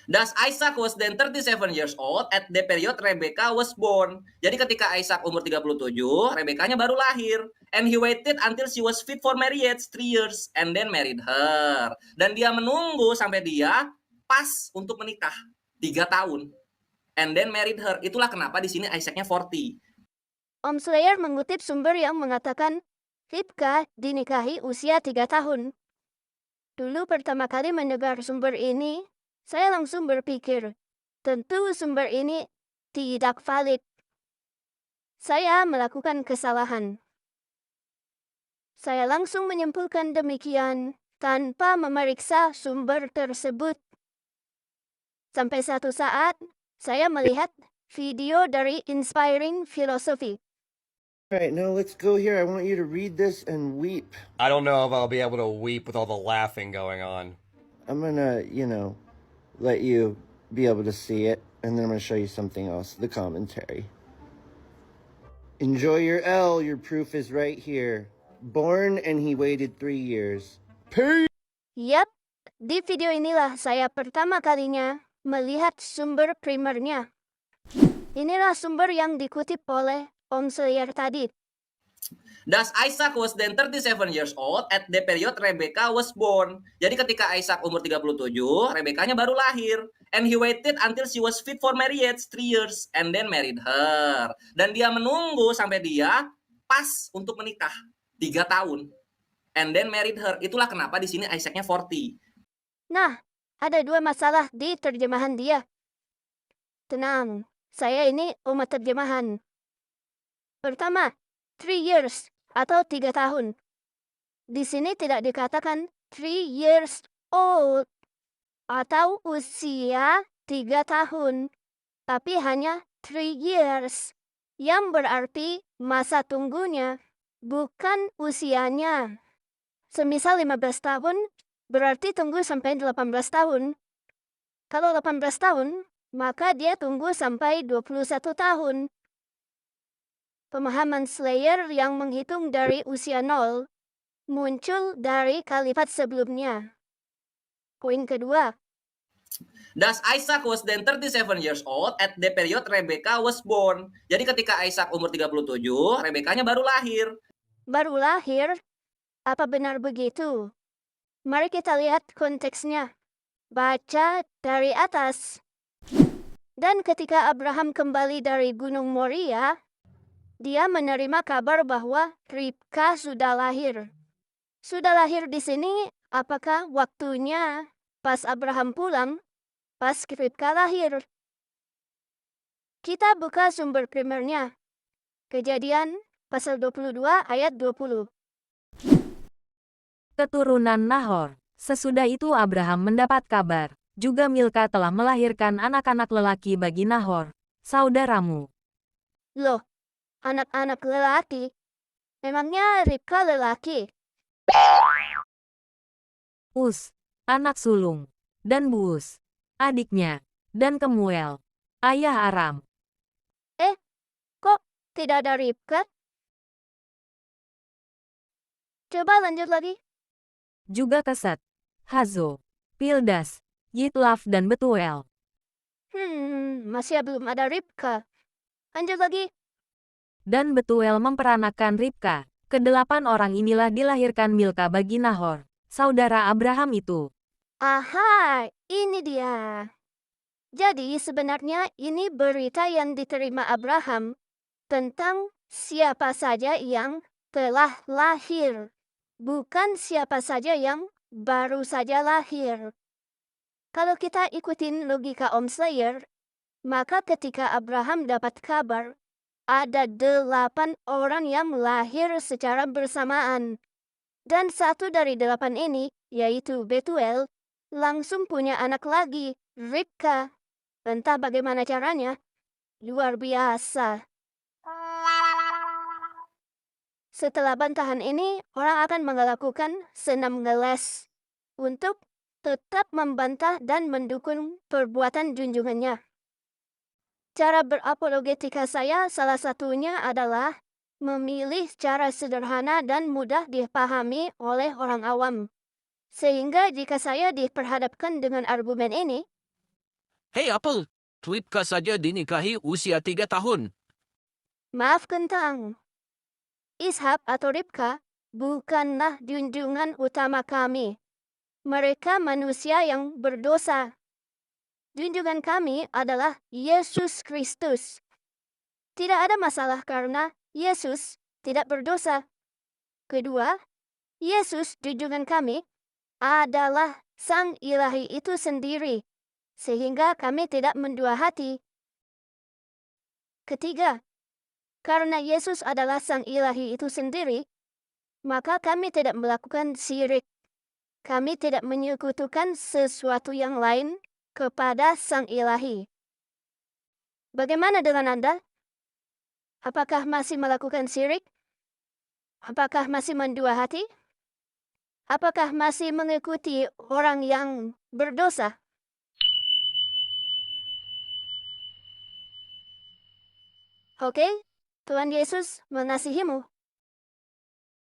Thus Isaac was then 37 years old at the period Rebecca was born. Jadi ketika Isaac umur 37, Rebekanya baru lahir. And he waited until she was fit for marriage 3 years and then married her. Dan dia menunggu sampai dia pas untuk menikah 3 tahun. And then married her. Itulah kenapa di sini Isaacnya 40. Om Slayer mengutip sumber yang mengatakan Ribka dinikahi usia 3 tahun. Dulu pertama kali mendengar sumber ini, saya langsung berpikir, tentu sumber ini tidak valid. Saya melakukan kesalahan. Saya langsung menyimpulkan demikian tanpa memeriksa sumber tersebut. Sampai satu saat, saya melihat video dari Inspiring Philosophy. All right, now let's go here. I want you to read this and weep. I don't know if I'll be able to weep with all the laughing going on. I'm gonna, let you be able to see it, and then I'm gonna show you something else, the commentary. Enjoy your L, your proof is right here. Born and he waited 3 years. Yap, di video inilah saya pertama kalinya melihat sumber primernya. Inilah sumber yang dikutip oleh Om Slayer tadi. Thus Isaac was then 37 years old at the period Rebecca was born. Jadi ketika Isaac umur 37, Rebekanya baru lahir. And he waited until she was fit for marriage 3 years and then married her. Dan dia menunggu sampai dia pas untuk menikah 3 tahun. And then married her. Itulah kenapa di sini Isaacnya 40. Nah, ada 2 masalah di terjemahan dia. Tenang, saya ini umat terjemahan. Pertama, 3 years atau 3 tahun. Di sini tidak dikatakan 3 years old atau usia 3 tahun, tapi hanya 3 years, yang berarti masa tunggunya, bukan usianya. Semisal 15 tahun, berarti tunggu sampai 18 tahun. Kalau 18 tahun, maka dia tunggu sampai 21 tahun. Pemahaman Slayer yang menghitung dari usia 0 muncul dari kalimat sebelumnya. Poin kedua. Thus Isaac was then 37 years old at the period Rebecca was born. Jadi ketika Isaac umur 37, Rebekanya baru lahir. Baru lahir? Apa benar begitu? Mari kita lihat konteksnya. Baca dari atas. Dan ketika Abraham kembali dari Gunung Moria, dia menerima kabar bahwa Ribka sudah lahir. Sudah lahir di sini, apakah waktunya pas Abraham pulang, pas Ribka lahir? Kita buka sumber primernya. Kejadian pasal 22 ayat 20. Keturunan Nahor. Sesudah itu Abraham mendapat kabar, juga Milka telah melahirkan anak-anak lelaki bagi Nahor, saudaramu. Loh, anak-anak lelaki? Memangnya Ribka lelaki? Us, anak sulung, dan Buus, adiknya, dan Kemuel, ayah Aram. Kok tidak ada Ribka? Coba lanjut lagi. Juga Keset, Hazo, Pildas, Yitlaf dan Betuel. Masih belum ada Ribka. Lanjut lagi. Dan Betuel memperanakkan Ribka. Kedelapan orang inilah dilahirkan Milka bagi Nahor, saudara Abraham itu. Aha, ini dia. Jadi sebenarnya ini berita yang diterima Abraham tentang siapa saja yang telah lahir, bukan siapa saja yang baru saja lahir. Kalau kita ikutin logika Om Slayer, maka ketika Abraham dapat kabar, ada 8 orang yang lahir secara bersamaan. Dan 1 dari 8 ini, yaitu Betuel, langsung punya anak lagi, Ribka. Entah bagaimana caranya, luar biasa. Setelah bantahan ini, orang akan melakukan senam ngeles untuk tetap membantah dan mendukung perbuatan junjungannya. Cara berapologetika saya salah satunya adalah memilih cara sederhana dan mudah dipahami oleh orang awam. Sehingga jika saya diperhadapkan dengan argumen ini, Hei Apple, Ribka saja dinikahi usia 3 tahun. Maaf kentang. Ishak atau Ribka bukanlah junjungan utama kami. Mereka manusia yang berdosa. Junjungan kami adalah Yesus Kristus. Tidak ada masalah karena Yesus tidak berdosa. Kedua, Yesus junjungan kami adalah Sang Ilahi itu sendiri, sehingga kami tidak mendua hati. Ketiga, karena Yesus adalah Sang Ilahi itu sendiri, maka kami tidak melakukan syirik. Kami tidak menyekutukan sesuatu yang lain kepada Sang Ilahi. Bagaimana dengan Anda? Apakah masih melakukan syirik? Apakah masih mendua hati? Apakah masih mengikuti orang yang berdosa? Oke, Tuhan Yesus mengasihimu.